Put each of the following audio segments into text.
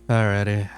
Alrighty.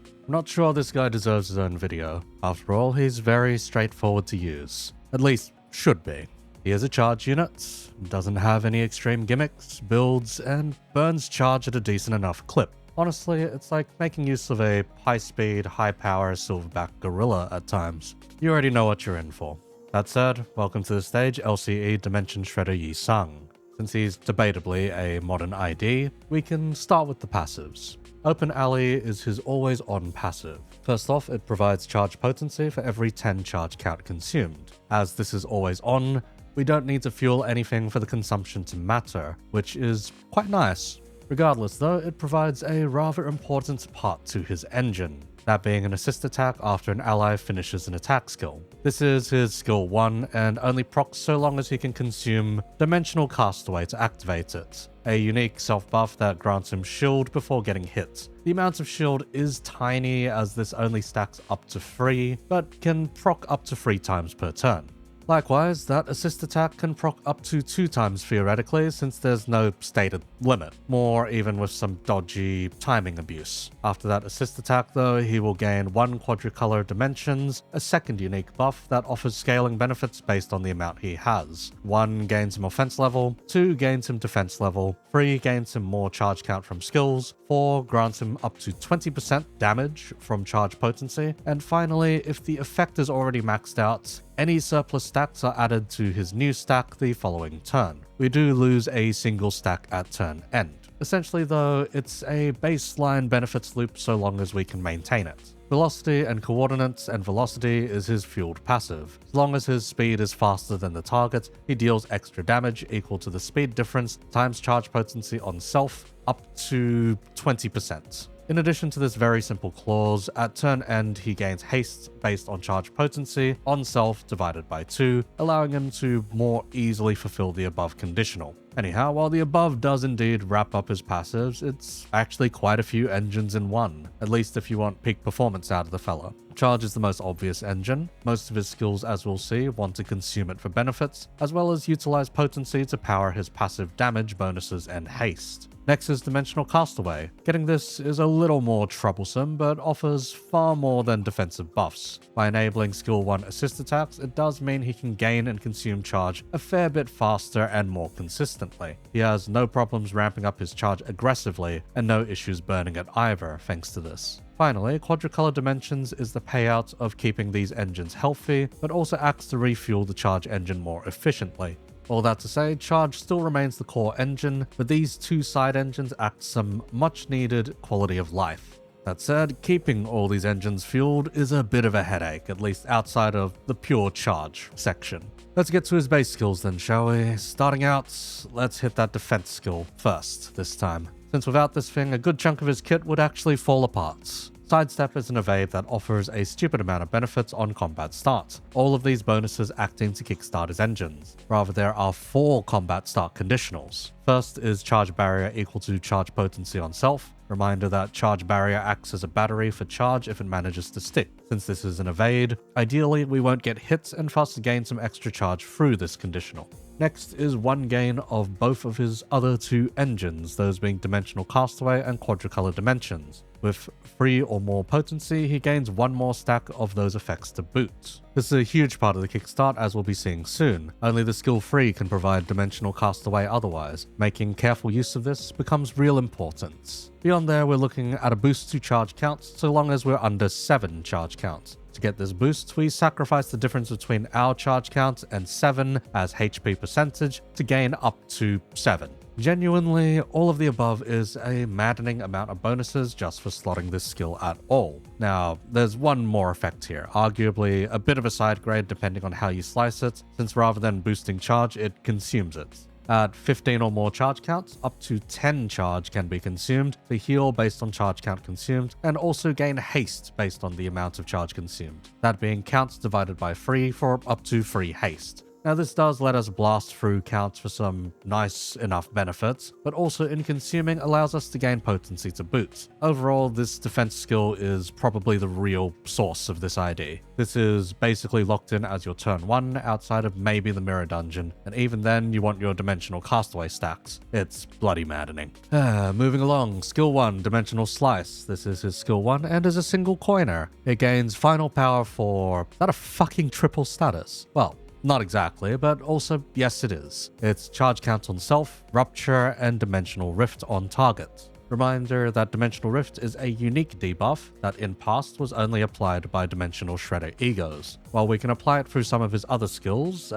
I'm not sure this guy deserves his own video. After all, he's very straightforward to use. At least, should be. He is a charge unit, doesn't have any extreme gimmicks, builds, and burns charge at a decent enough clip. Honestly, it's like making use of a high-speed, high-power silverback gorilla at times. You already know what you're in for. That said, welcome to the stage, LCE Dimension Shredder Yi Sang. Since he's debatably a modern ID, we can start with the passives. Open Alley is his always-on passive. First off, it provides charge potency for every 10 charge count consumed. As this is always on, we don't need to fuel anything for the consumption to matter, which is quite nice. Regardless though, it provides a rather important part to his engine, that being an assist attack after an ally finishes an attack skill. This is his skill 1 and only procs so long as he can consume Dimensional Castaway to activate it, a unique self-buff that grants him shield before getting hit. The amount of shield is tiny as this only stacks up to 3, but can proc up to 3 times per turn. Likewise, that assist attack can proc up to 2 times theoretically since there's no stated limit, more even with some dodgy timing abuse. After that assist attack though, he will gain 1 quadricolor dimensions, a second unique buff that offers scaling benefits based on the amount he has. 1 gains him offense level, 2 gains him defense level, 3 gains him more charge count from skills, 4 grants him up to 20% damage from charge potency, and finally, if the effect is already maxed out, any surplus stacks are added to his new stack the following turn. We do lose a single stack at turn end. Essentially though, it's a baseline benefits loop so long as we can maintain it. Velocity and coordinates and velocity is his fueled passive. As long as his speed is faster than the target, he deals extra damage equal to the speed difference times charge potency on self up to 20%. In addition to this very simple clause, at turn end he gains haste based on charge potency on self divided by 2, allowing him to more easily fulfill the above conditional. Anyhow, while the above does indeed wrap up his passives, it's actually quite a few engines in one, at least if you want peak performance out of the fella. Charge is the most obvious engine. Most of his skills, as we'll see, want to consume it for benefits, as well as utilize potency to power his passive damage bonuses and haste. Next is Dimensional Castaway. Getting this is a little more troublesome, but offers far more than defensive buffs. By enabling skill 1 assist attacks, it does mean he can gain and consume charge a fair bit faster and more consistently. He has no problems ramping up his charge aggressively, and no issues burning it either, thanks to this. Finally, Quadricolor Dimensions is the payout of keeping these engines healthy, but also acts to refuel the charge engine more efficiently. All that to say, charge still remains the core engine, but these 2 side engines act some much needed quality of life. That said, keeping all these engines fueled is a bit of a headache, at least outside of the pure charge section. Let's get to his base skills then, shall we? Starting out, let's hit that defense skill first this time, since without this thing, a good chunk of his kit would actually fall apart. Sidestep is an evade that offers a stupid amount of benefits on combat start, all of these bonuses acting to kickstart his engines. Rather, there are 4 combat start conditionals. First is charge barrier equal to charge potency on self. Reminder that charge barrier acts as a battery for charge if it manages to stick. Since this is an evade, ideally we won't get hit and thus gain some extra charge through this conditional. Next is 1 gain of both of his other 2 engines, those being Dimensional Castaway and Quadricolor Dimensions. With 3 or more potency, he gains 1 more stack of those effects to boot. This is a huge part of the kickstart, as we'll be seeing soon. Only the skill 3 can provide Dimensional Castaway otherwise. Making careful use of this becomes real important. Beyond there, we're looking at a boost to charge counts so long as we're under 7 charge counts. To get this boost, we sacrifice the difference between our charge count and 7 as HP percentage to gain up to 7. Genuinely, all of the above is a maddening amount of bonuses just for slotting this skill at all. Now, there's one more effect here, arguably a bit of a side grade depending on how you slice it, since rather than boosting charge, it consumes it. At 15 or more charge counts, up to 10 charge can be consumed to heal based on charge count consumed, and also gain haste based on the amount of charge consumed. That being counts divided by 3 for up to 3 haste. Now this does let us blast through counts for some nice enough benefits, but also in consuming allows us to gain potency to boot. Overall, this defense skill is probably the real source of this ID. This is basically locked in as your turn 1 outside of maybe the mirror dungeon, and even then you want your dimensional castaway stacked. It's bloody maddening. Moving along, skill 1, dimensional slice. This is his skill 1 and is a single coiner. It gains final power for... is that a fucking triple status? Well, not exactly, but also yes it is. It's charge count on self, rupture, and dimensional rift on target. Reminder that Dimensional Rift is a unique debuff that in past was only applied by Dimensional Shredder E.G.Os. While we can apply it through some of his other skills,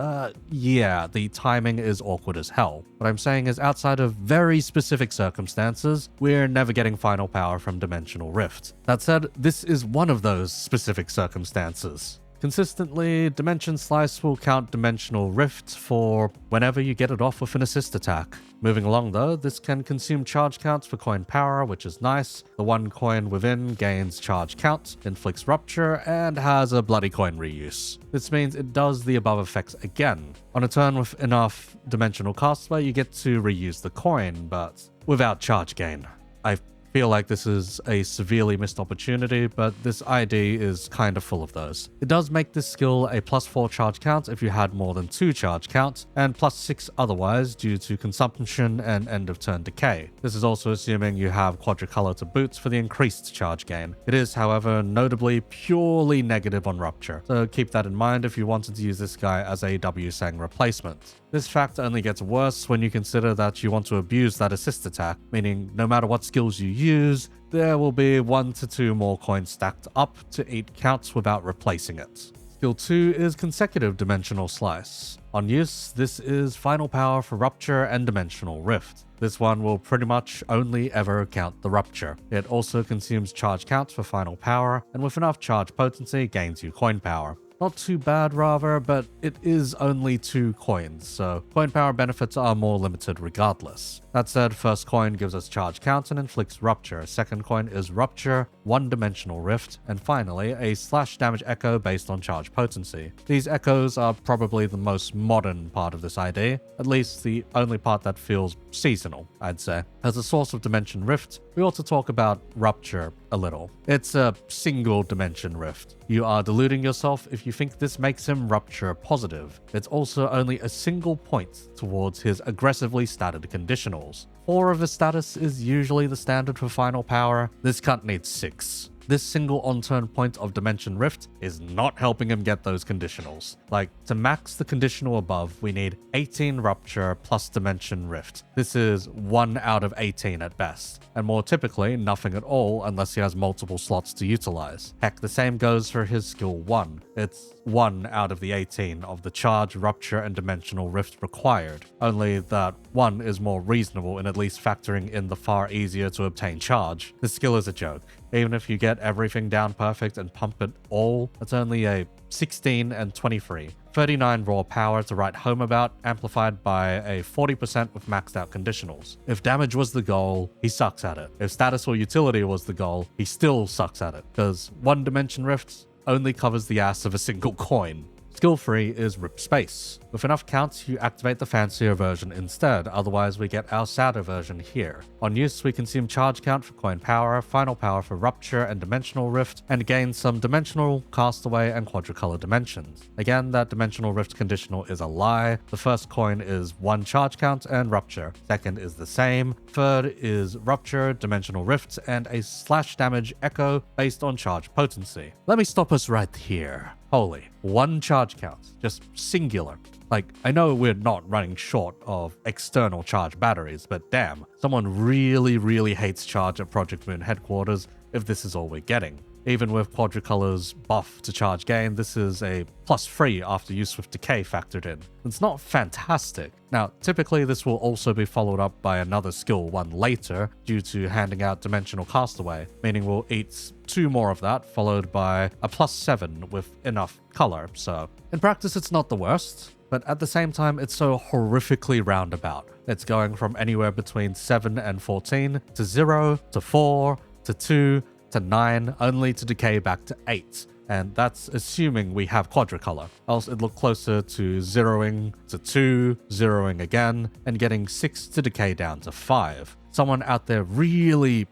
yeah, the timing is awkward as hell. What I'm saying is outside of very specific circumstances, we're never getting final power from Dimensional Rift. That said, this is one of those specific circumstances. Consistently, Dimension Slice will count Dimensional Rift for whenever you get it off with an assist attack. Moving along though, this can consume charge counts for coin power, which is nice. The one coin within gains charge count, inflicts rupture, and has a bloody coin reuse. This means it does the above effects again. On a turn with enough dimensional castaway, you get to reuse the coin, but without charge gain. I feel like this is a severely missed opportunity, but this ID is kind of full of those. It does make this skill a +4 charge count if you had more than 2 charge counts, and +6 otherwise due to consumption and end of turn decay. This is also assuming you have quadricolor to boot for the increased charge gain. It is, however, notably purely negative on rupture, so keep that in mind if you wanted to use this guy as a W-Sang replacement. This fact only gets worse when you consider that you want to abuse that assist attack, meaning no matter what skills you use, there will be 1 to 2 more coins stacked up to 8 counts without replacing it. Skill 2 is Consecutive Dimensional Slice. On use, this is final power for Rupture and Dimensional Rift. This one will pretty much only ever count the Rupture. It also consumes charge counts for final power, and with enough charge potency, gains you coin power. Not too bad rather, but it is only 2 coins, so coin power benefits are more limited regardless. That said, first coin gives us charge count and inflicts rupture, second coin is rupture, 1 dimensional rift, and finally a slash damage echo based on charge potency. These echoes are probably the most modern part of this ID, at least the only part that feels seasonal, I'd say. As a source of dimension rift, we ought to talk about rupture a little. It's a single dimension rift. You are deluding yourself if you think this makes him rupture positive. It's also only a single point towards his aggressively statted conditionals. 4 of his status is usually the standard for final power. This cunt needs 6. This single on-turn point of Dimension Rift is not helping him get those conditionals. Like, to max the conditional above, we need 18 Rupture plus Dimension Rift. This is 1 out of 18 at best, and more typically, nothing at all unless he has multiple slots to utilize. Heck, the same goes for his skill 1. It's 1 out of the 18 of the charge, rupture, and dimensional rift required. Only that 1 is more reasonable in at least factoring in the far easier to obtain charge. This skill is a joke. Even if you get everything down perfect and pump it all, it's only a 16 and 23. 39 raw power to write home about, amplified by a 40% with maxed out conditionals. If damage was the goal, he sucks at it. If status or utility was the goal, he still sucks at it, because 1 dimension rift only covers the ass of a single coin. Skill 3 is Rip Space. With enough counts, you activate the fancier version instead, otherwise we get our sadder version here. On use, we consume charge count for coin power, final power for rupture and dimensional rift, and gain some dimensional, castaway, and quadricolor dimensions. Again, that dimensional rift conditional is a lie. The first coin is 1 charge count and rupture. Second is the same. Third is rupture, dimensional rift, and a slash damage echo based on charge potency. Let me stop us right here. Holy, 1 charge count, just singular. Like, I know we're not running short of external charge batteries, but damn, someone really hates charge at Project Moon headquarters if this is all we're getting. Even with Quadricolor's buff to charge gain, this is a +3 after use with decay factored in. It's not fantastic. Now, typically this will also be followed up by another skill 1 later due to handing out Dimensional Castaway, meaning we'll eat 2 more of that, followed by a +7 with enough color. So, in practice it's not the worst, but at the same time it's so horrifically roundabout. It's going from anywhere between 7 and 14 to 0 to 4 to 2 to 9, only to decay back to 8. and that's assuming we have quadricolor. Else it'd look closer to 0ing to 2, 0ing again, and getting 6 to decay down to 5. Someone out there really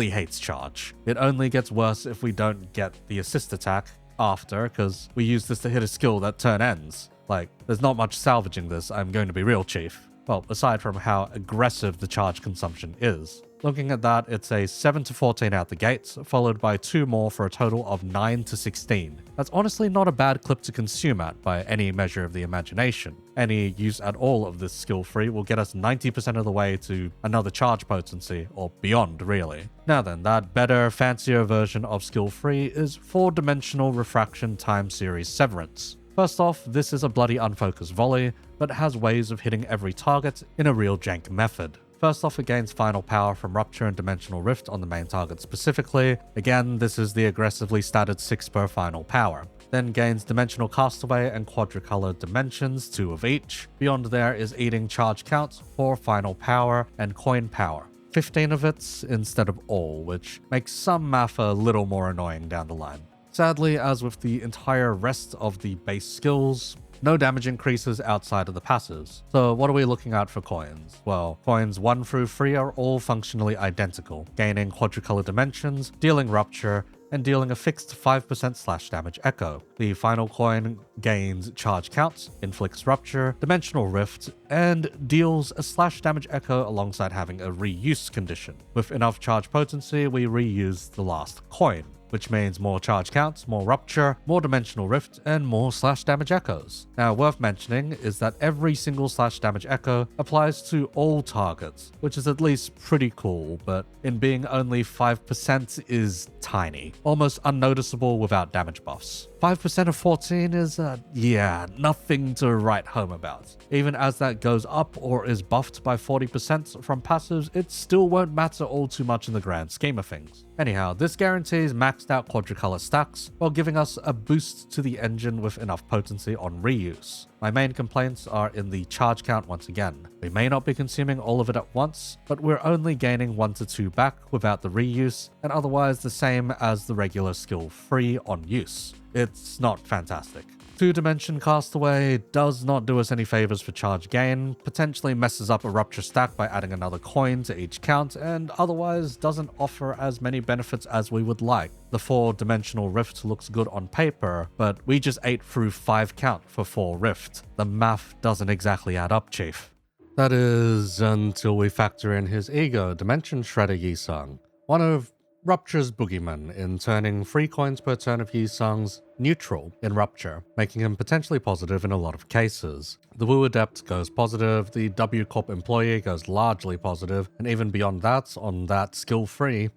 hates charge. It only gets worse if we don't get the assist attack after, because we use this to hit a skill that turn ends. Like, there's not much salvaging this, I'm going to be real, Chief. Well, aside from how aggressive the charge consumption is. Looking at that, it's a 7 to 14 out the gates, followed by 2 more for a total of 9 to 16. That's honestly not a bad clip to consume at by any measure of the imagination. Any use at all of this skill free will get us 90% of the way to another charge potency, or beyond really. Now then, that better, fancier version of skill free is 4-dimensional refraction time series severance. First off, this is a bloody unfocused volley, but has ways of hitting every target in a real jank method. First off, it gains final power from Rupture and Dimensional Rift on the main target specifically. Again, this is the aggressively statted 6 per final power. Then gains Dimensional Castaway and Quadricolor Dimensions, 2 of each. Beyond there is eating charge counts, 4 final power, and coin power. 15 of it instead of all, which makes some math a little more annoying down the line. Sadly, as with the entire rest of the base skills, no damage increases outside of the passives. So what are we looking at for coins? Well, coins 1 through 3 are all functionally identical, gaining quadricolor dimensions, dealing rupture, and dealing a fixed 5% slash damage echo. The final coin gains charge counts, inflicts rupture, dimensional rift, and deals a slash damage echo alongside having a reuse condition. With enough charge potency, we reuse the last coin, which means more charge counts, more rupture, more dimensional rift, and more slash damage echoes. Now, worth mentioning is that every single slash damage echo applies to all targets, which is at least pretty cool, but in being only 5% is tiny, almost unnoticeable without damage buffs. 5% of 14 is, nothing to write home about. Even as that goes up or is buffed by 40% from passives, it still won't matter all too much in the grand scheme of things. Anyhow, this guarantees maxed out quadricolor stacks while giving us a boost to the engine with enough potency on reuse. My main complaints are in the charge count once again. We may not be consuming all of it at once, but we're only gaining 1 to 2 back without the reuse, and otherwise the same as the regular skill free on use. It's not fantastic. 2-dimension Castaway does not do us any favors for charge gain, potentially messes up a rupture stack by adding another coin to each count, and otherwise doesn't offer as many benefits as we would like. The 4-dimensional rift looks good on paper, but we just ate through 5 count for 4 rift. The math doesn't exactly add up, Chief. That is, until we factor in his E.G.O Dimension Shredder Yi-Sung, one of Rupture's boogeyman in turning 3 coins per turn of Yi-Sung's neutral in Rupture, making him potentially positive in a lot of cases. The Wu Adept goes positive, the W Corp employee goes largely positive, and even beyond that, on that skill free,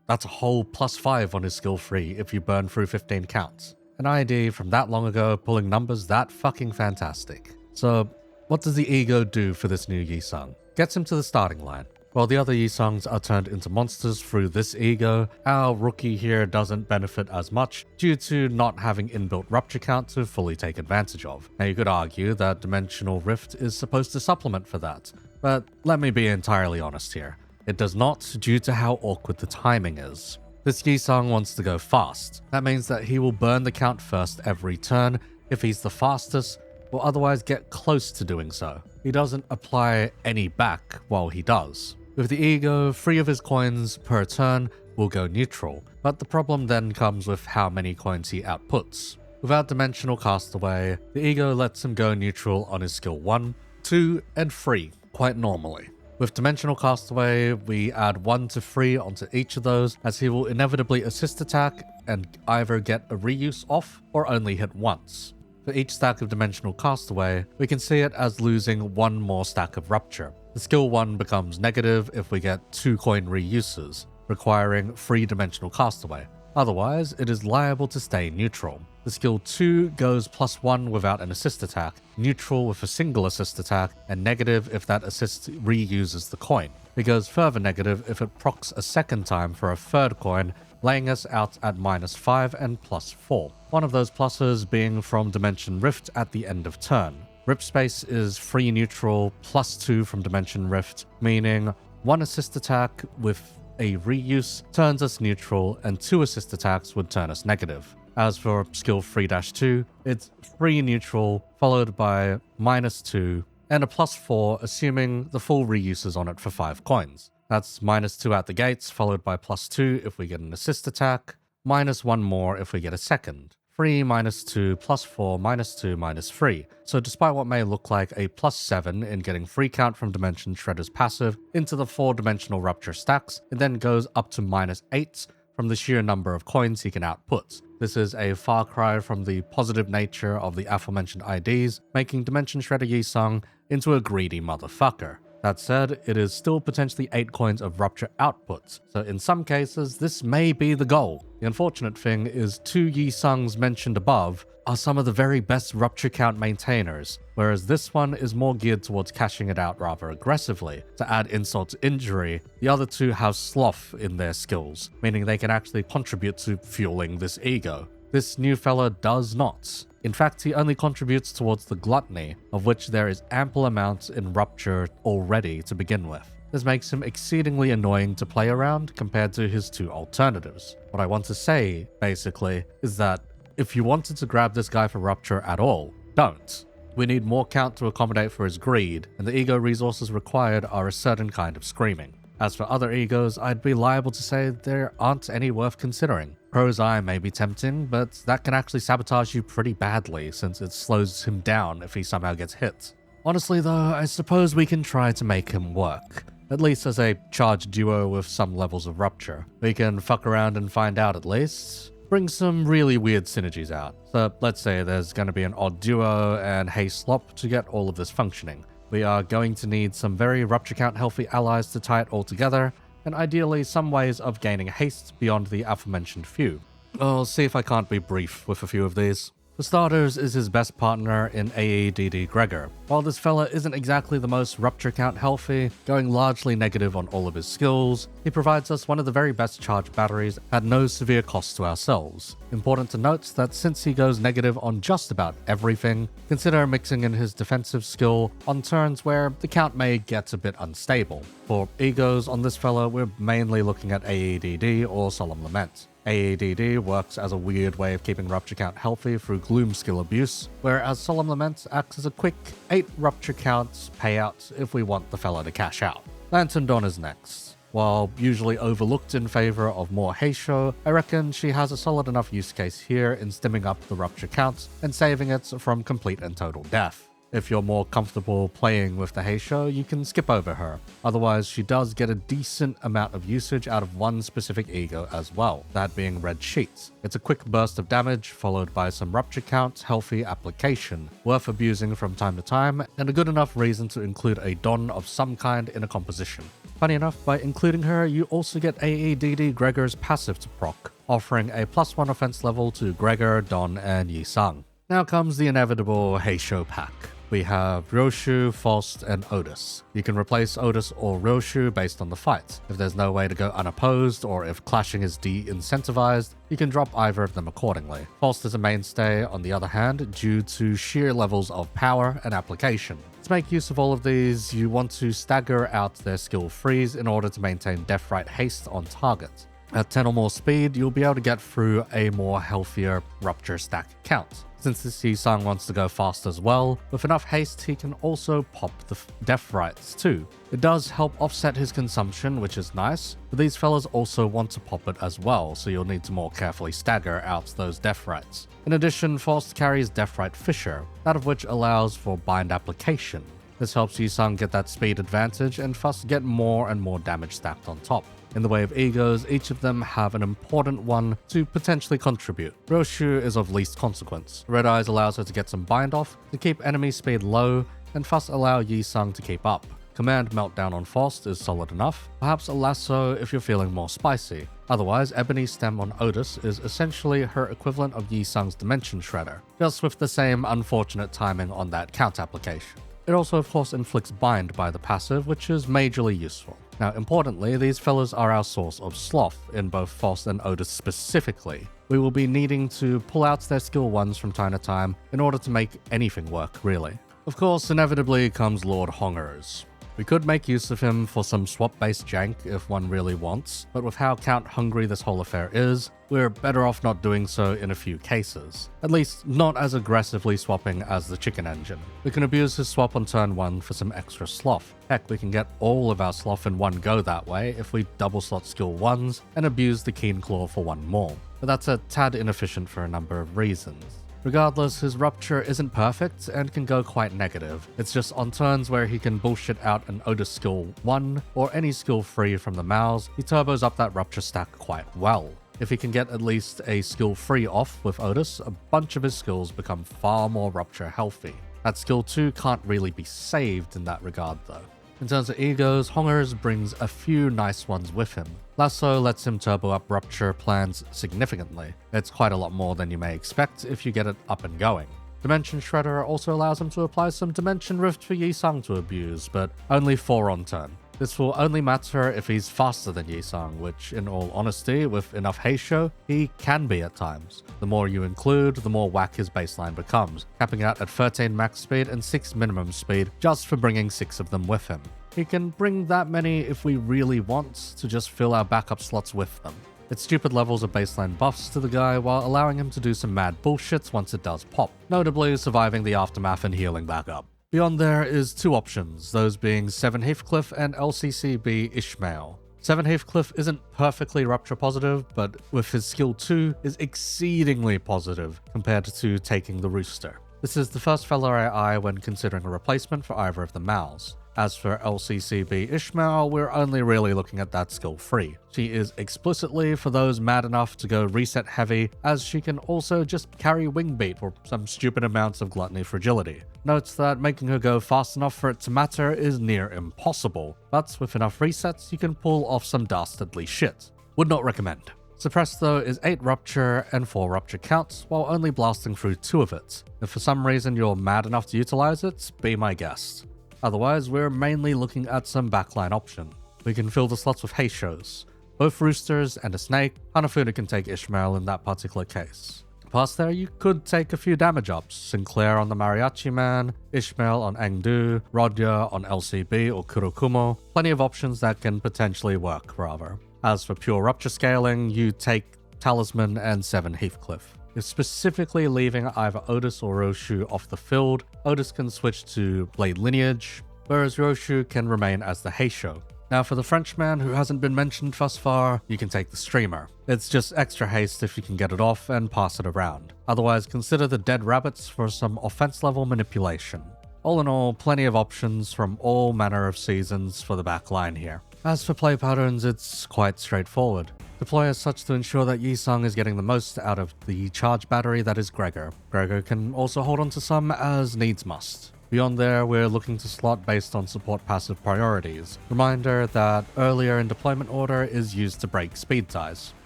that's a whole +5 on his skill free if you burn through 15 counts. An ID from that long ago pulling numbers that fucking fantastic. So, what does the E.G.O do for this new Yi-Sung? Gets him to the starting line. While the other Yi-Sungs are turned into monsters through this E.G.O, our rookie here doesn't benefit as much due to not having inbuilt rupture count to fully take advantage of. Now you could argue that Dimensional Rift is supposed to supplement for that, but let me be entirely honest here. It does not due to how awkward the timing is. This Yi-Sung wants to go fast. That means that he will burn the count first every turn if he's the fastest, or otherwise get close to doing so. He doesn't apply any back while he does. With the E.G.O, 3 of his coins per turn will go neutral, but the problem then comes with how many coins he outputs. Without Dimensional Castaway, the E.G.O lets him go neutral on his skill 1, 2, and 3 quite normally. With Dimensional Castaway, we add 1 to 3 onto each of those, as he will inevitably assist attack and either get a reuse off or only hit once. For each stack of Dimensional Castaway, we can see it as losing 1 more stack of Rupture. The skill 1 becomes negative if we get 2 coin reuses, requiring 3 Dimensional Castaway. Otherwise, it is liable to stay neutral. The skill 2 goes +1 without an assist attack, neutral with a single assist attack, and negative if that assist reuses the coin. It goes further negative if it procs a second time for a third coin, laying us out at -5 and +4. One of those pluses being from Dimension Rift at the end of turn. Rip Space is free neutral +2 from Dimension Rift, meaning 1 assist attack with a reuse turns us neutral and 2 assist attacks would turn us negative. As for skill 3-2, it's free neutral, followed by -2, and a +4 assuming the full reuse is on it for 5 coins. That's -2 out the gates, followed by +2 if we get an assist attack, -1 more if we get a second. Free -2, +4, -2, -3. So despite what may look like a +7 in getting free count from Dimension Shredder's passive into the 4-dimensional Rupture stacks, it then goes up to -8 from the sheer number of coins he can output. This is a far cry from the positive nature of the aforementioned IDs, making Dimension Shredder Yi-Sung into a greedy motherfucker. That said, it is still potentially 8 coins of Rupture output, so in some cases, this may be the goal. The unfortunate thing is 2 Yi-Sungs mentioned above are some of the very best Rupture count maintainers, whereas this one is more geared towards cashing it out rather aggressively. To add insult to injury, the other 2 have sloth in their skills, meaning they can actually contribute to fueling this ego. This new fella does not. In fact, he only contributes towards the gluttony, of which there is ample amounts in Rupture already to begin with. This makes him exceedingly annoying to play around compared to his 2 alternatives. What I want to say, basically, is that if you wanted to grab this guy for Rupture at all, don't. We need more count to accommodate for his greed, and the ego resources required are a certain kind of screaming. As for other egos, I'd be liable to say there aren't any worth considering. Crow's Eye may be tempting, but that can actually sabotage you pretty badly since it slows him down if he somehow gets hit. Honestly though, I suppose we can try to make him work. At least as a charged duo with some levels of Rupture. We can fuck around and find out at least. Bring some really weird synergies out. So let's say there's going to be an odd duo and Hey Slop to get all of this functioning. We are going to need some very Rupture count healthy allies to tie it all together, and ideally some ways of gaining haste beyond the aforementioned few. I'll see if I can't be brief with a few of these. For starters is his best partner in aight Gregor. While this fella isn't exactly the most Rupture count healthy, going largely negative on all of his skills, he provides us one of the very best charge batteries at no severe cost to ourselves. Important to note that since he goes negative on just about everything, consider mixing in his defensive skill on turns where the count may get a bit unstable. For egos on this fella, we're mainly looking at AADD or Solemn Lament. AADD works as a weird way of keeping Rupture count healthy through Gloom skill abuse, whereas Solemn Lament acts as a quick 8 Rupture counts payout if we want the fella to cash out. Lantern Dawn is next. While usually overlooked in favor of more Heisho, I reckon she has a solid enough use case here in stemming up the Rupture counts and saving it from complete and total death. If you're more comfortable playing with the Heisho, you can skip over her. Otherwise, she does get a decent amount of usage out of one specific ego as well, that being Red Sheets. It's a quick burst of damage, followed by some Rupture count, healthy application, worth abusing from time to time, and a good enough reason to include a Don of some kind in a composition. Funny enough, by including her, you also get AADD Gregor's passive to proc, offering a +1 offense level to Gregor, Don, and Yi-Sung. Now comes the inevitable Heisho pack. We have Roshu, Faust, and Otis. You can replace Otis or Roshu based on the fight. If there's no way to go unopposed, or if clashing is de-incentivized, you can drop either of them accordingly. Faust is a mainstay, on the other hand, due to sheer levels of power and application. To make use of all of these, you want to stagger out their skill freeze in order to maintain Death-Right haste on target. At 10 or more speed, you'll be able to get through a more healthier Rupture stack count. Since this Yi-Sung wants to go fast as well, with enough haste he can also pop the Death Rights too. It does help offset his consumption, which is nice, but these fellas also want to pop it as well, so you'll need to more carefully stagger out those Death Rights. In addition, Faust carries Death Right Fissure, that of which allows for bind application. This helps Yi-Sung get that speed advantage and thus get more and more damage stacked on top. In the way of egos, each of them have an important one to potentially contribute. Roshu is of least consequence. Red Eyes allows her to get some bind off, to keep enemy speed low, and thus allow Yi-Sung to keep up. Command Meltdown on Faust is solid enough, perhaps a lasso if you're feeling more spicy. Otherwise, Ebony Stem on Otis is essentially her equivalent of Yi-Sung's Dimension Shredder, just with the same unfortunate timing on that count application. It also of course inflicts bind by the passive, which is majorly useful. Now importantly, these fellas are our source of sloth in both Faust and Otis specifically. We will be needing to pull out their skill 1s from time to time in order to make anything work really. Of course, inevitably comes Lord Hongers. We could make use of him for some swap-based jank if one really wants, but with how count-hungry this whole affair is, we're better off not doing so in a few cases. At least, not as aggressively swapping as the chicken engine. We can abuse his swap on turn 1 for some extra sloth. Heck, we can get all of our sloth in one go that way if we double slot skill 1s and abuse the keen claw for one more. But that's a tad inefficient for a number of reasons. Regardless, his rupture isn't perfect and can go quite negative. It's just on turns where he can bullshit out an Otis skill 1 or any skill 3 from the mouse, he turbos up that rupture stack quite well. If he can get at least a skill 3 off with Otis, a bunch of his skills become far more rupture healthy. That skill 2 can't really be saved in that regard though. In terms of E.G.Os, Hongers brings a few nice ones with him. Lasso lets him turbo up rupture plans significantly. It's quite a lot more than you may expect if you get it up and going. Dimension Shredder also allows him to apply some Dimension Rift for Yi-Sang to abuse, but only 4 on turn. This will only matter if he's faster than Yi-Sang, which, in all honesty, with enough Heisho, he can be at times. The more you include, the more whack his baseline becomes, capping out at 13 max speed and 6 minimum speed just for bringing 6 of them with him. He can bring that many if we really want to just fill our backup slots with them. It's stupid levels of baseline buffs to the guy while allowing him to do some mad bullshits once it does pop, notably surviving the aftermath and healing back up. Beyond there is 2 options, those being 7 Heathcliff and LCCB Ishmael. 7 Heathcliff isn't perfectly rupture positive, but with his skill 2 is exceedingly positive compared to taking the Rooster. This is the first fellow AI when considering a replacement for either of the Mals. As for LCCB Ishmael, we're only really looking at that skill 3. She is explicitly for those mad enough to go reset heavy, as she can also just carry wing beat or some stupid amounts of gluttony fragility. Notes that making her go fast enough for it to matter is near impossible, but with enough resets you can pull off some dastardly shit. Would not recommend. Suppressed though is 8 rupture and 4 rupture counts, while only blasting through 2 of it. If for some reason you're mad enough to utilize it, be my guest. Otherwise, we're mainly looking at some backline option. We can fill the slots with Heishos, both Roosters and a Snake. Hanafuda can take Ishmael in that particular case. Past there, you could take a few damage ups. Sinclair on the Mariachi Man, Ishmael on Engdu, Rodya on LCB or Kurokumo. Plenty of options that can potentially work, rather. As for pure rupture scaling, you take Talisman and 7 Heathcliff. If specifically leaving either Otis or Roshu off the field, Otis can switch to Blade Lineage, whereas Roshu can remain as the Heisho. Now for the Frenchman who hasn't been mentioned thus far, you can take the Streamer. It's just extra haste if you can get it off and pass it around. Otherwise, consider the Dead Rabbits for some offense level manipulation. All in all, plenty of options from all manner of seasons for the back line here. As for play patterns, it's quite straightforward. Deploy as such to ensure that Yi-Sang is getting the most out of the charge battery that is Gregor. Gregor can also hold on to some as needs must. Beyond there, we're looking to slot based on support passive priorities. Reminder that earlier in deployment order is used to break speed ties.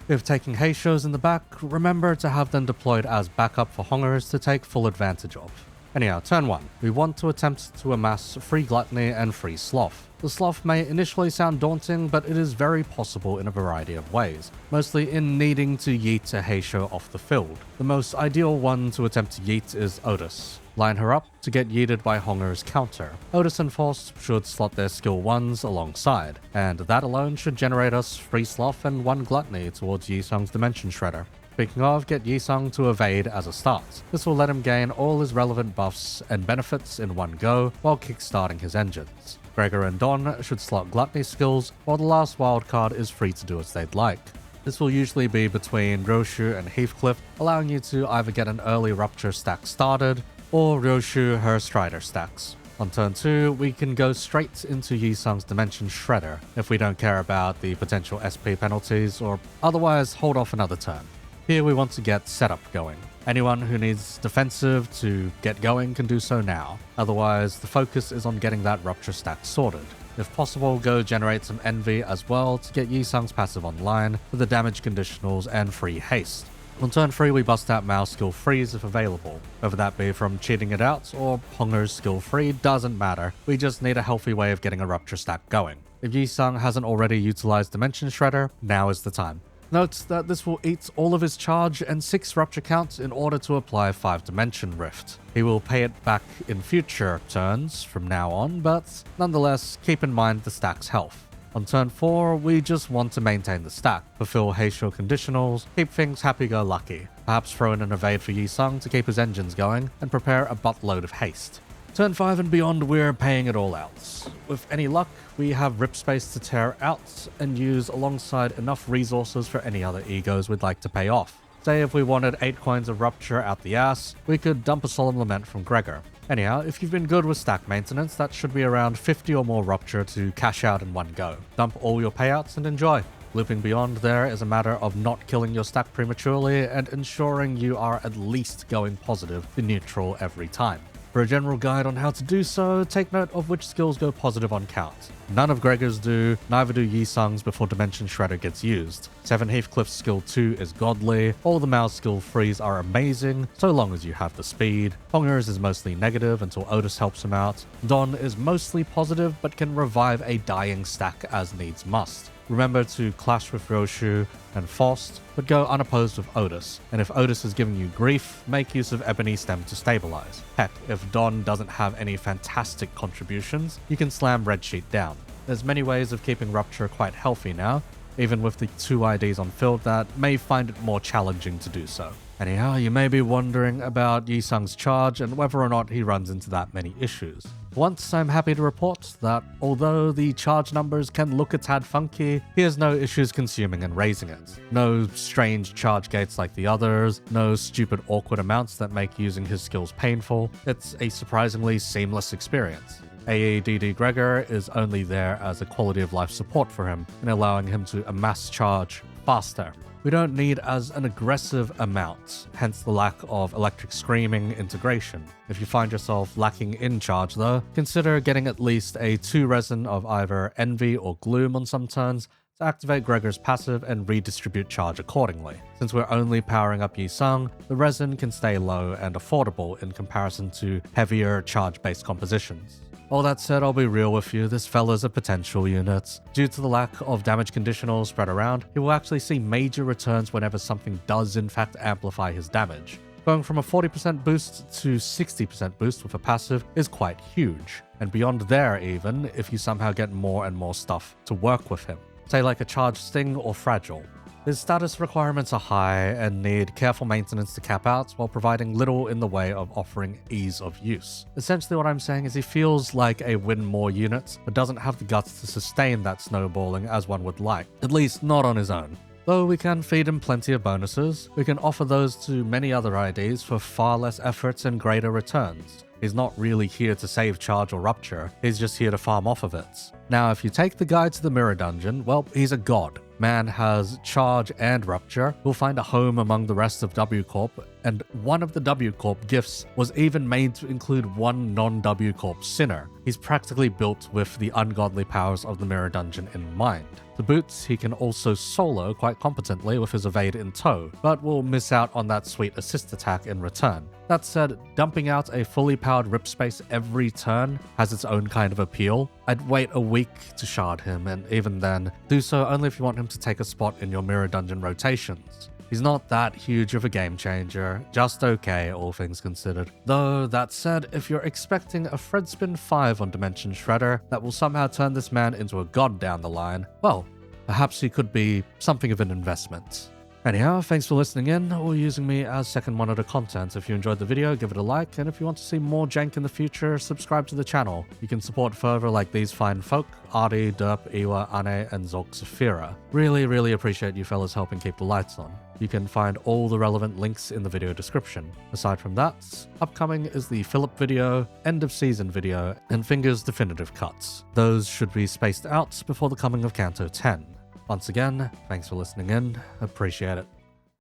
If taking Heishos in the back, remember to have them deployed as backup for Hongers to take full advantage of. Anyhow, turn 1. We want to attempt to amass free Gluttony and free Sloth. The Sloth may initially sound daunting, but it is very possible in a variety of ways, mostly in needing to yeet a Heisho off the field. The most ideal one to attempt to yeet is Otis. Line her up to get yeeted by Honger's counter. Otis and Force should slot their skill 1s alongside, and that alone should generate us free Sloth and 1 Gluttony towards Yi-Sang's Dimension Shredder. Speaking of, get Yi-Sang to evade as a start. This will let him gain all his relevant buffs and benefits in one go while kickstarting his engines. Gregor and Don should slot Gluttony skills, while the last wildcard is free to do as they'd like. This will usually be between Roshu and Heathcliff, allowing you to either get an early Rupture stack started, or Roshu her Strider stacks. On turn 2, we can go straight into Yi-Sang's Dimension Shredder if we don't care about the potential SP penalties, or otherwise hold off another turn. Here we want to get setup going. Anyone who needs defensive to get going can do so now. Otherwise, the focus is on getting that Rupture stack sorted. If possible, go generate some Envy as well to get Yi-Sang's passive online for the damage conditionals and free haste. On turn 3, we bust out Mao's skill 3s if available. Whether that be from cheating it out or Honger's skill 3 doesn't matter, we just need a healthy way of getting a Rupture stack going. If Yi-Sang hasn't already utilized Dimension Shredder, now is the time. Note that this will eat all of his charge and 6 rupture counts in order to apply 5 Dimension Rift. He will pay it back in future turns from now on, but nonetheless, keep in mind the stack's health. On turn 4, we just want to maintain the stack, fulfill Heisho conditionals, keep things happy-go-lucky, perhaps throw in an evade for Yi-Sung to keep his engines going, and prepare a buttload of haste. Turn 5 and beyond, we're paying it all out. With any luck, we have rip space to tear out and use alongside enough resources for any other E.G.Os we'd like to pay off. Say if we wanted 8 coins of rupture out the ass, we could dump a solemn lament from Gregor. Anyhow, if you've been good with stack maintenance, that should be around 50 or more rupture to cash out in one go. Dump all your payouts and enjoy. Looping beyond there is a matter of not killing your stack prematurely and ensuring you are at least going positive to neutral every time. For a general guide on how to do so, take note of which skills go positive on count. None of Gregor's do, neither do Yi-Sung's before Dimension Shredder gets used. 7 Heathcliff's skill 2 is godly, all the Mao's skill 3s are amazing, so long as you have the speed. Ponger's is mostly negative until Otis helps him out. Don is mostly positive, but can revive a dying stack as needs must. Remember to clash with Roshu and Faust, but go unopposed with Otis. And if Otis is giving you grief, make use of Ebony Stem to stabilize. Heck, if Don doesn't have any fantastic contributions, you can slam Red Sheet down. There's many ways of keeping Rupture quite healthy now, even with the 2 IDs on field that may find it more challenging to do so. Anyhow, you may be wondering about Yi-Sung's charge and whether or not he runs into that many issues. Once, I'm happy to report that although the charge numbers can look a tad funky, he has no issues consuming and raising it. No strange charge gates like the others, no stupid awkward amounts that make using his skills painful. It's a surprisingly seamless experience. AEDD Gregor is only there as a quality of life support for him in allowing him to amass charge faster. We don't need as an aggressive amount, hence the lack of electric screaming integration. If you find yourself lacking in charge though, consider getting at least a 2 resin of either Envy or Gloom on some turns to activate Gregor's passive and redistribute charge accordingly. Since we're only powering up Yi-Sung, the resin can stay low and affordable in comparison to heavier charge-based compositions. All that said, I'll be real with you, this fella's a potential unit. Due to the lack of damage conditionals spread around, he will actually see major returns whenever something does in fact amplify his damage. Going from a 40% boost to 60% boost with a passive is quite huge, and beyond there even if you somehow get more and more stuff to work with him. Say like a charged sting or fragile. His status requirements are high and need careful maintenance to cap out while providing little in the way of offering ease of use. Essentially what I'm saying is he feels like a win more unit, but doesn't have the guts to sustain that snowballing as one would like, at least not on his own. Though we can feed him plenty of bonuses, we can offer those to many other IDs for far less efforts and greater returns. He's not really here to save charge or rupture, he's just here to farm off of it. Now if you take the guide to the mirror dungeon, well, he's a god. Man has charge and rupture, will find a home among the rest of W Corp, and one of the W Corp gifts was even made to include one non-W Corp sinner. He's practically built with the ungodly powers of the mirror dungeon in mind. To boot, he can also solo quite competently with his evade in tow, but will miss out on that sweet assist attack in return. That said, dumping out a fully powered rip space every turn has its own kind of appeal. I'd wait a week to shard him, and even then, do so only if you want him to take a spot in your mirror dungeon rotations. He's not that huge of a game changer, just okay all things considered. Though, that said, if you're expecting a Fredspin 5 on Dimension Shredder that will somehow turn this man into a god down the line, well, perhaps he could be something of an investment. Anyhow, thanks for listening in or using me as second monitor content. If you enjoyed the video, give it a like, and if you want to see more jank in the future, subscribe to the channel. You can support further like these fine folk, Artie, Derp, Iwa, Ane, and Zolk Saphira. Really appreciate you fellas helping keep the lights on. You can find all the relevant links in the video description. Aside from that, upcoming is the Philip video, end of season video, and Fingers definitive cuts. Those should be spaced out before the coming of Canto 10. Once again, thanks for listening in, appreciate it.